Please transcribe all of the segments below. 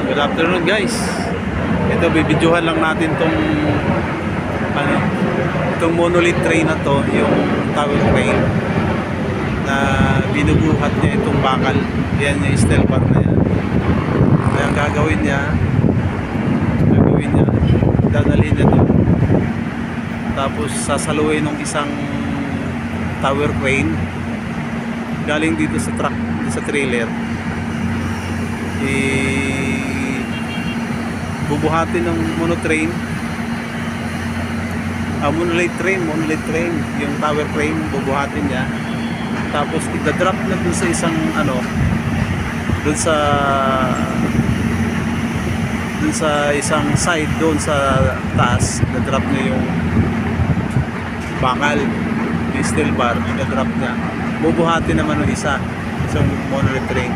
Good afternoon guys. Ito bibidyohan lang natin tong itong monolith train na to, yung tower crane na binubuhat niya itong bakal. Yan yung steel bar na yan. Kaya ang gagawin niya dadalhin niya to. Tapos sasaluhin ng isang tower crane galing dito sa truck, sa trailer. Bubuhatin ng monolith train yung tower crane, bubuhatin niya, tapos idadrop na dun sa isang dun sa isang side doon sa taas. Idadrop niya yung bakal, yung steel bar, idadrop niya. Bubuhatin naman ng isang monolith train,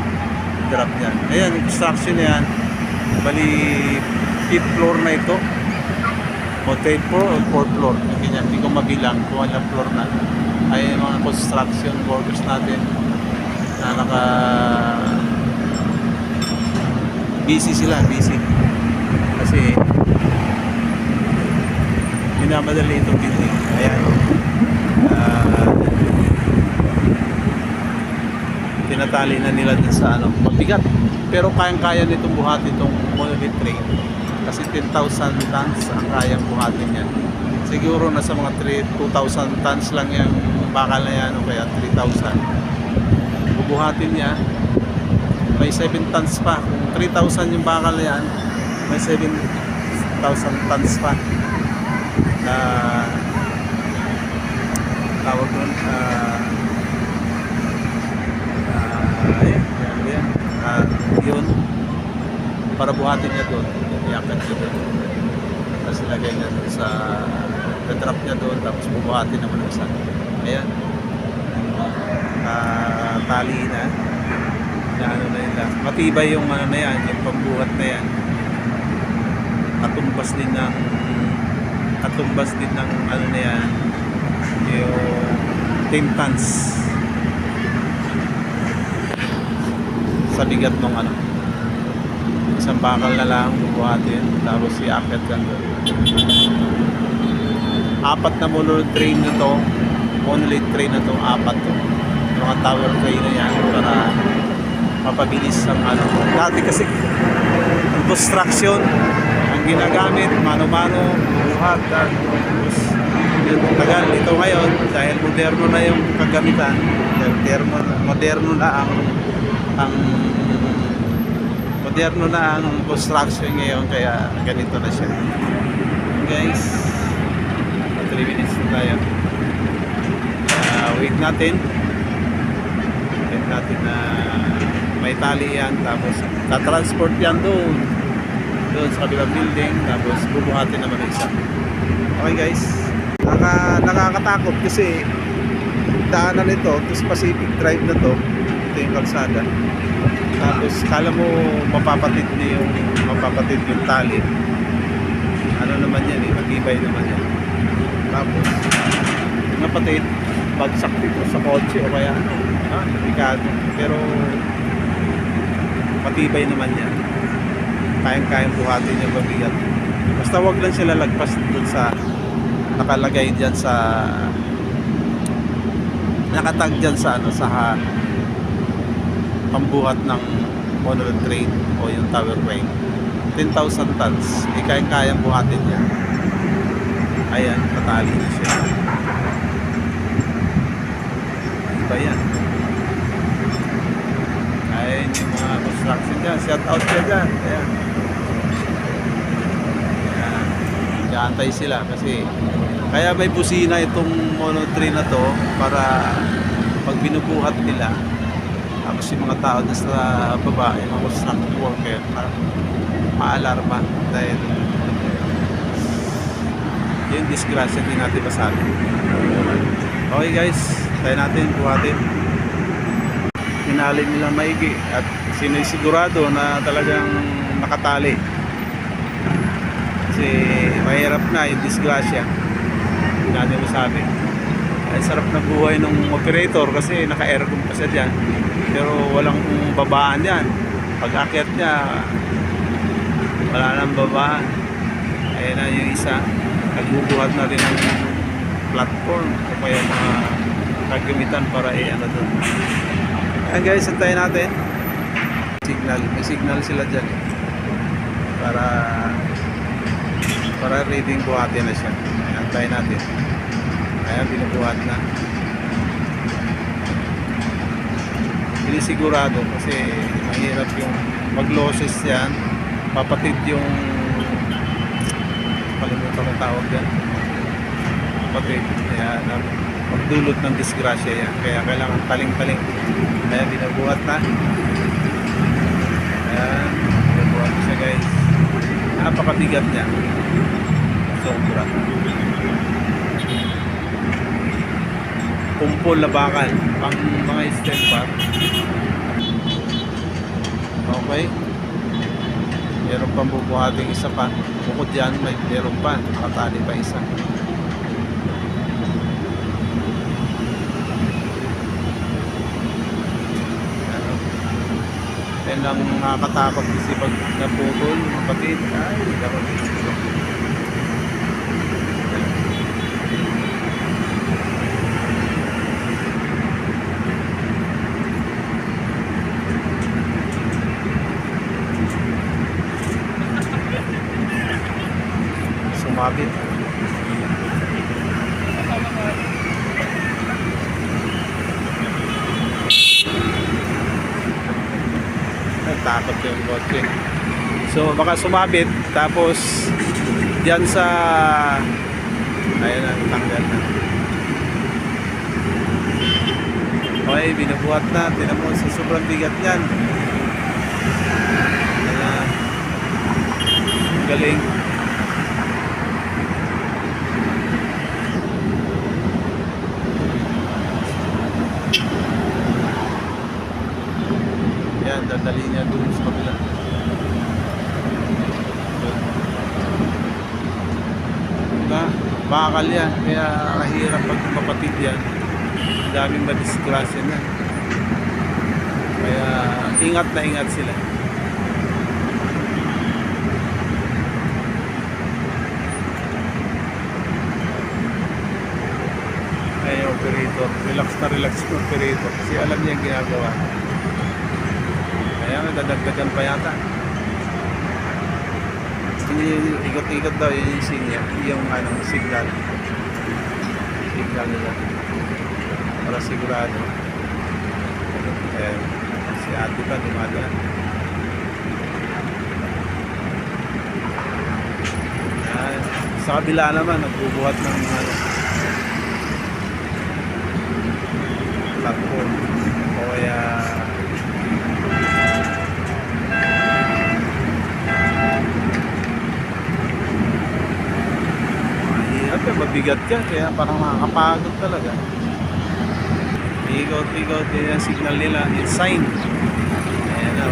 drop niya. Ayan, yung construction na yan, bali 5th floor na ito o 3rd floor o 4th floor, ganyan, hindi ko mabilang kung ilang floor na. Ay mga construction workers natin na busy kasi minamadali itong building. Ayan, tinatali na nila din sa mabigat, pero kayang-kaya nitong buhatin itong monolith train kasi 10,000 tons ang kayang buhatin yan. Siguro nasa mga 2,000 tons lang yung bakal na yan, o kaya 3,000 bubuhatin niya. May 7 tons pa. Kung 3,000 yung bakal na yan, may 7,000 tons pa na tawag doon, yun, para buhatin niya doon, iyakan niya doon, tapos ilagay niya doon sa trap niya doon, tapos bubuhatin naman isa. Ayan, tali na na nila, matibay yung na yan, yung pagbuhat na yan. Katumbas din ng na yan, yung 10 tons sa bigat ng isang bakal na lang bubuhatin, tapos i-akit lang doon. 4 na monolith train na to, 4 to, mga tower crane na yan, para mapabilis ang dati kasi ang construction ang ginagamit mano-mano, buhat, tapos yun, tagal. Ito ngayon dahil moderno na yung kagamitan, moderno na ang construction ngayon, kaya ganito na siya guys. 3 minutes na tayo. Wait natin na may tali yan, tapos tatransport yan doon sa kabilang building, tapos bubuhatin naman isa. Okay guys, nakakatakot kasi daanan nito, tapos Pacific Drive na to, ito yung kalsada, tapos kala mo mapapatid yung tali. Naman yan matibay naman yan, tapos napatid, bagsak dito sa kotse o kaya delikado, pero matibay naman yan, kayang buhatin yung mabigat. Basta wag lang sila lagpas dun sa nakalagay dyan sa nakatag dyan sa sa pambuhat ng monolith train o yung tower crane. 10,000 tons, kayang buhatin yan. Ayan, patali na siya. Iba yan. Ayan yung mga construction dyan, shout out siya dyan. Ayan, gaantay sila kasi kaya may busina itong monolith train na to, para pag binubuhat nila, tapos yung mga tao na sa baba, yung mga construction worker, ma-alarma dahil yung disgrasya din natin masabi. Okay guys, tayo natin buhatin. Hinalin nila maigi at sinisigurado na talagang nakatali, kasi mahirap na yung disgrasya. Hindi natin masabi. Ay sarap na buhay ng operator kasi naka-aircon pa siya dyan, pero walang babaan yan. Pag akyat niya Wala nang baba. Ayan na yung isa. Nagbubuhat na rin ang platform o kaya mga kagamitan para ano doon. Ayan guys, antayin natin. Signal. May signal sila dyan. Para reading buhatin na siya. Ayan, antayin natin. Ayan, binubuhat na. Sigurado kasi mahirap yung mag-losses yan, papatid yung kalimutan ng tawag yan, papatid, kaya magdulot ng disgrasya yan, kaya kailangan taling-taling. Kaya binabuhat na. Ayan, binabuhat siya guys. Napakabigat niya, sobra. Kumpol na bakal pang mga stem bar. Okay, meron pang bubuhating isa pa bukod dyan, meron pa nakatali pa isa. Yan ang nakakatakot kasi pag naputol kapatid, ay dapat sumabit. Takot yung kotse. So baka sumabit tapos diyan sa ayun na, tanggal na. Okay, binubuhat na. Tinan mo sa sobrang bigat yan. Galing. Yan, dadali niya doon sa kabila. Diba? Bakal yan. Kaya kahirap pag mapatid yan. Daming madisgrasya na. Kaya ingat na ingat sila. Ay, operator. Relax na relax yung operator. Kasi alam niya yung ginagawa. Kaya nadadagdagan pa yata. Ikot-ikot daw yun yung signal. Yung signal. Signal nila. Para sigurado. Si ate pa dumadaan. Sa kabila naman nagbubuhat ng platform o kaya mabigat ka, kaya parang makakapagod talaga. Ikot-ikot yun yung signal nila, yung sign. Ayan na,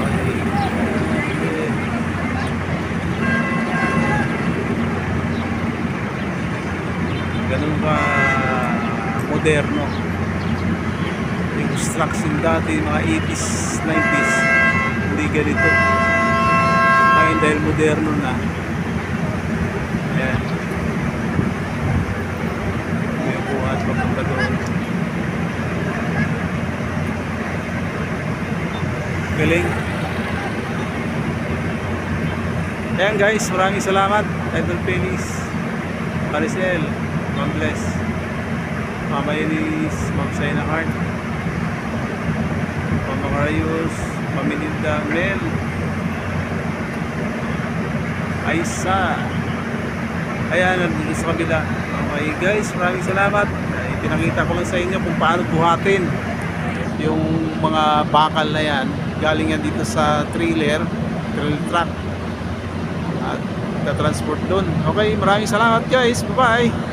ganun ka moderno yung construction dati, mga 80s, 90s, hindi ganito. Ngayon dahil moderno na. Ayan, papunta doon. Galing. Ayan guys, maraming salamat. Idol Penis, Maricel, Ma'am Bless, Mama Elis, Ma'am Shaina Hart, Mama Carayos, Mami Linda, Mel, Aisa. Ayan, nandito sa kabila. Okay guys, maraming salamat. Pinakita ko lang sa inyo kung paano buhatin yung mga bakal na yan. Galing yan dito sa trailer truck at transport doon. Okay, maraming salamat guys. Bye bye.